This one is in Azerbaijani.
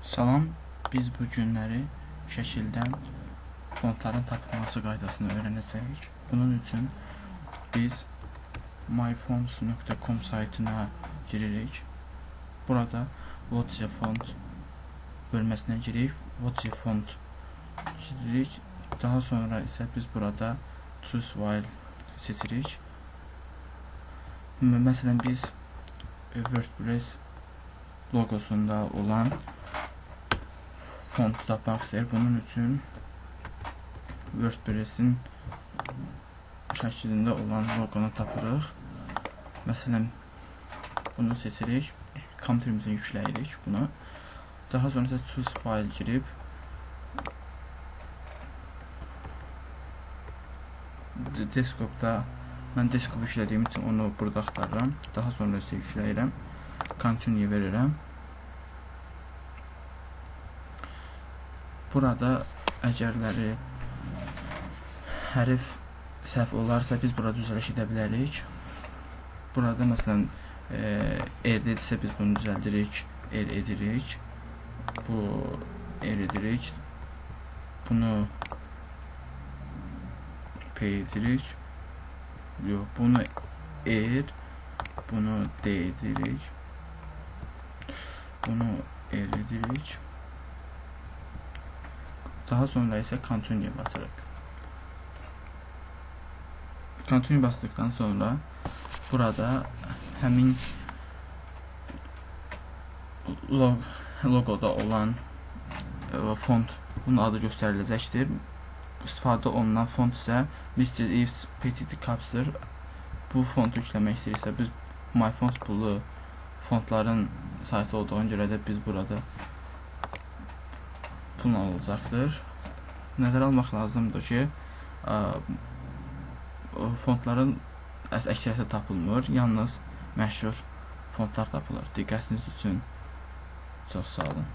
Salam, biz bu günləri şəkildən fontların tapılması qaydasını öyrənəcəyik. Bunun üçün biz myfonts.com saytına giririk. Burada Logia font bölməsinə giririk. Logia font giririk. Daha sonra isə biz burada choose file seçirik. Məsələn, biz WordPress logosunda olan fontu tapmaq istəyir. Bunun üçün WordPress-in şəklində olan loqonu tapırıq. Məsələn, bunu seçirik. Kompüterimizə yükləyirik bunu. Daha sonra isə choose file girib desktopda mən desktop yüklədiyim üçün onu burada axtarıram. Daha sonra isə yükləyirəm. Continue verirəm. Burada əgərləri hərf səhv olarsa biz burada düzəliş edə bilərik. Burada məsələn R-dirsə biz bunu düzəldirik, R edirik. Bu R edirik. Bunu P edirik. Yox, bunu R, bunu D edirik. Bunu R edirik. Daha sonra isə Continue basırıq. Continue basdıqdan sonra burada həmin logoda olan font bunun adı göstəriləcəkdir. İstifadə olunan font isə Mr. Eves Petit Caps'dır. Bu fontu yükləmək istəyirsə biz myfonts pulu fontların saytı olduğuna görə də biz burada pul olacaqdır. Nəzərə almaq lazımdır ki, fontların əksəriyyəti tapılmır, yalnız məşhur fontlar tapılır. Diqqətiniz üçün çox sağ olun.